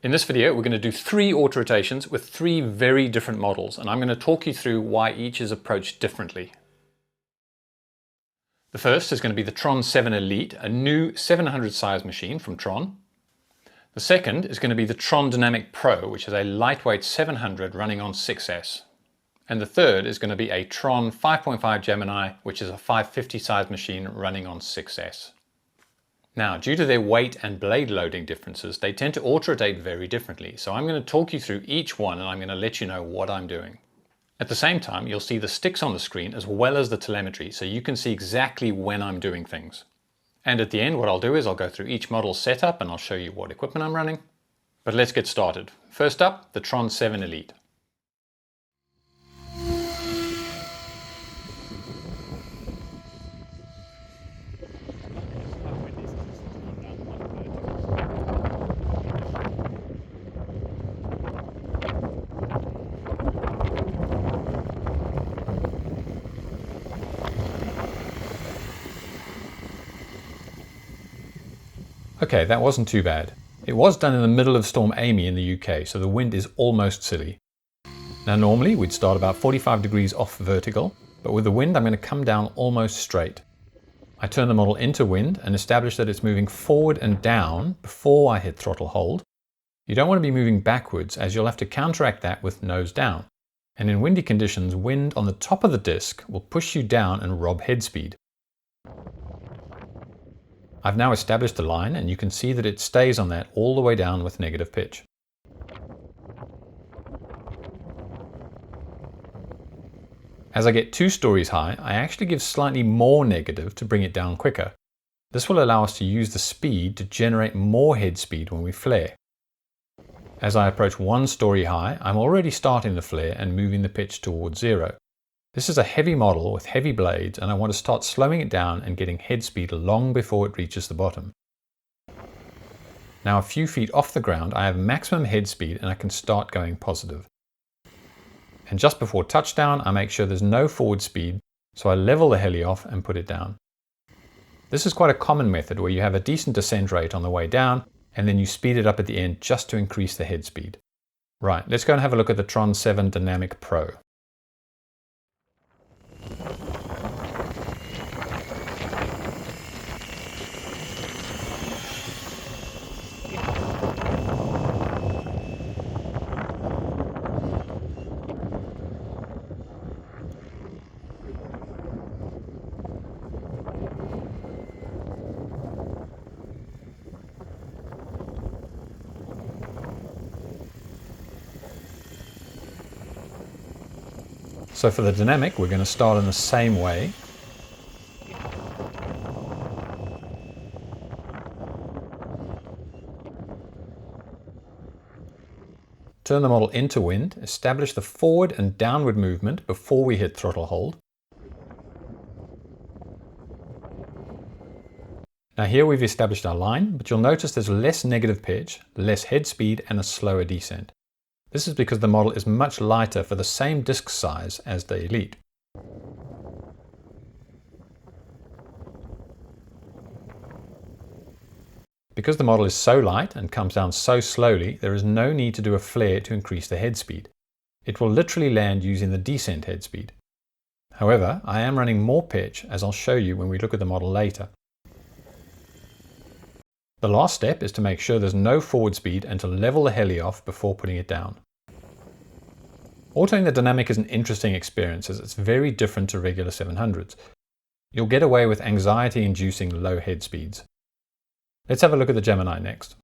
In this video, we're going to do 3 autorotations with 3 very different models, and I'm going to talk you through why each is approached differently. The first is going to be the Tron 7 Elite, a new 700 size machine from Tron. The second is going to be the Tron Dnamic Pro, which is a lightweight 700 running on 6S. And the third is going to be a Tron 5.5 Gemini, which is a 550 size machine running on 6S. Now, due to their weight and blade loading differences, they tend to autorotate very differently. So I'm going to talk you through each one and I'm going to let you know what I'm doing. At the same time, you'll see the sticks on the screen as well as the telemetry, so you can see exactly when I'm doing things. And at the end, what I'll do is I'll go through each model setup and I'll show you what equipment I'm running. But let's get started. First up, the Tron 7 Elite. Okay, that wasn't too bad. It was done in the middle of Storm Amy in the UK, so the wind is almost silly. Now normally we'd start about 45 degrees off vertical, but with the wind I'm going to come down almost straight. I turn the model into wind and establish that it's moving forward and down before I hit throttle hold. You don't want to be moving backwards, as you'll have to counteract that with nose down. And in windy conditions, wind on the top of the disc will push you down and rob head speed. I've now established the line and you can see that it stays on that all the way down with negative pitch. As I get 2 stories high, I actually give slightly more negative to bring it down quicker. This will allow us to use the speed to generate more head speed when we flare. As I approach 1 story high, I'm already starting the flare and moving the pitch towards 0. This is a heavy model with heavy blades and I want to start slowing it down and getting head speed long before it reaches the bottom. Now a few feet off the ground I have maximum head speed and I can start going positive. And just before touchdown I make sure there's no forward speed, so I level the heli off and put it down. This is quite a common method where you have a decent descent rate on the way down and then you speed it up at the end just to increase the head speed. Right, let's go and have a look at the Tron 7 Dnamic Pro. So for the dynamic, we're going to start in the same way. Turn the model into wind, establish the forward and downward movement before we hit throttle hold. Now here we've established our line, but you'll notice there's less negative pitch, less head speed and a slower descent. This is because the model is much lighter for the same disc size as the Elite. Because the model is so light and comes down so slowly, there is no need to do a flare to increase the head speed. It will literally land using the descent head speed. However, I am running more pitch, as I'll show you when we look at the model later. The last step is to make sure there's no forward speed and to level the heli off before putting it down. Autoing the dynamic is an interesting experience as it's very different to regular 700s. You'll get away with anxiety-inducing low head speeds. Let's have a look at the Gemini next.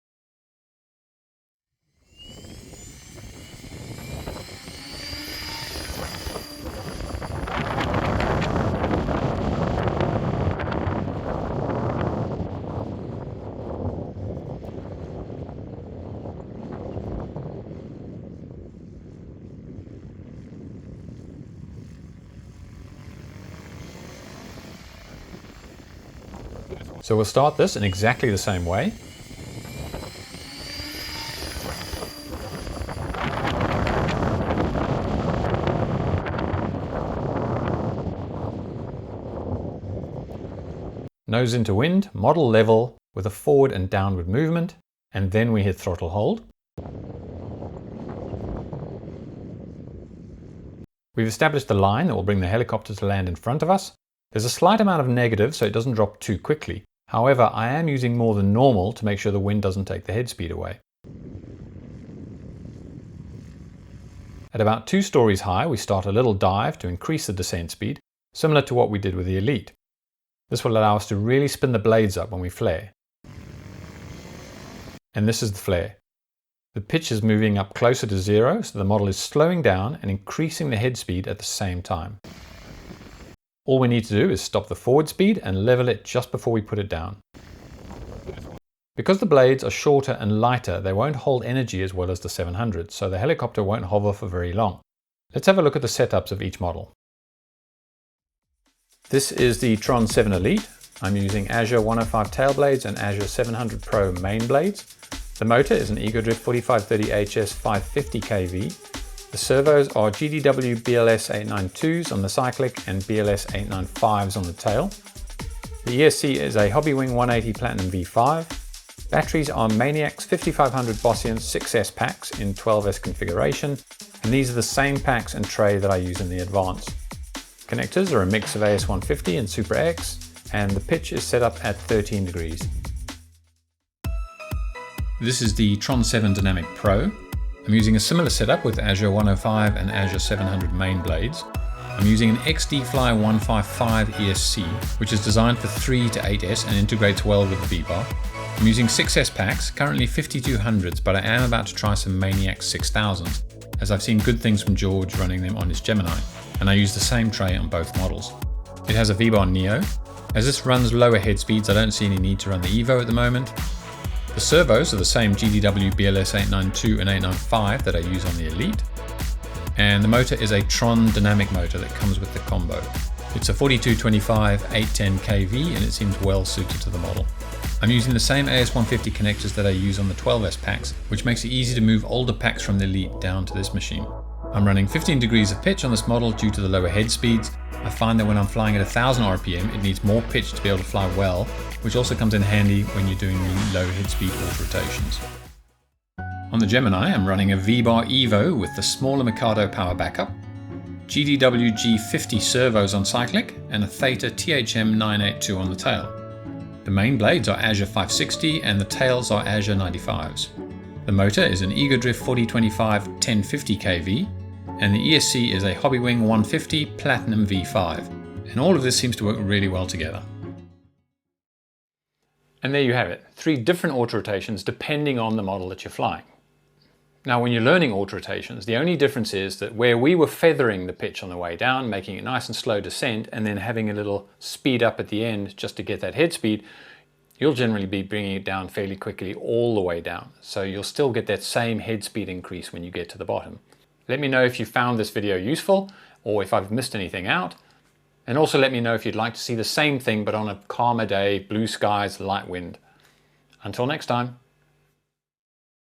So we'll start this in exactly the same way. Nose into wind, model level with a forward and downward movement, and then we hit throttle hold. We've established the line that will bring the helicopter to land in front of us. There's a slight amount of negative so it doesn't drop too quickly. However, I am using more than normal to make sure the wind doesn't take the head speed away. At about 2 stories high, we start a little dive to increase the descent speed, similar to what we did with the Elite. This will allow us to really spin the blades up when we flare. And this is the flare. The pitch is moving up closer to 0, so the model is slowing down and increasing the head speed at the same time. All we need to do is stop the forward speed and level it just before we put it down. Because the blades are shorter and lighter, they won't hold energy as well as the 700, so the helicopter won't hover for very long. Let's have a look at the setups of each model. This is the Tron 7 Elite. I'm using Azure 105 tail blades and Azure 700 Pro main blades. The motor is an egodrift 4530HS 550 kV. The servos are GDW BLS 892s on the cyclic and BLS 895s on the tail. The ESC is a Hobbywing 180 Platinum V5. Batteries are Maniacs 5500 Bossian 6S packs in 12S configuration, and these are the same packs and tray that I use in the Advance. Connectors are a mix of AS150 and Super X, and the pitch is set up at 13 degrees. This is the Tron 7 Dnamic Pro. I'm using a similar setup with Azure 105 and Azure 700 main blades. I'm using an XD-Fly 155 ESC, which is designed for 3 to 8S and integrates well with the V-bar. I'm using 6S packs, currently 5200s, but I am about to try some Maniac 6000s, as I've seen good things from George running them on his Gemini, and I use the same tray on both models. It has a V-bar Neo. As this runs lower head speeds, I don't see any need to run the Evo at the moment. The servos are the same GDW BLS 892 and 895 that I use on the Elite. And the motor is a Tron Dynamic motor that comes with the combo. It's a 4225 810 kV and it seems well suited to the model. I'm using the same AS150 connectors that I use on the 12S packs, which makes it easy to move older packs from the Elite down to this machine. I'm running 15 degrees of pitch on this model due to the lower head speeds. I find that when I'm flying at 1000 RPM, it needs more pitch to be able to fly well, which also comes in handy when you're doing the low head speed autorotations. On the Gemini, I'm running a V-bar Evo with the smaller Mikado power backup, GDW G50 servos on cyclic, and a Theta THM 982 on the tail. The main blades are Azure 560 and the tails are Azure 95s. The motor is an egodrift 4025 1050 kV, and the ESC is a Hobbywing 150 Platinum V5. And all of this seems to work really well together. And there you have it, 3 different autorotations depending on the model that you're flying. Now when you're learning autorotations, the only difference is that where we were feathering the pitch on the way down, making it nice and slow descent, and then having a little speed up at the end just to get that head speed, you'll generally be bringing it down fairly quickly all the way down. So you'll still get that same head speed increase when you get to the bottom. Let me know if you found this video useful or if I've missed anything out. And also let me know if you'd like to see the same thing but on a calmer day, blue skies, light wind. Until next time.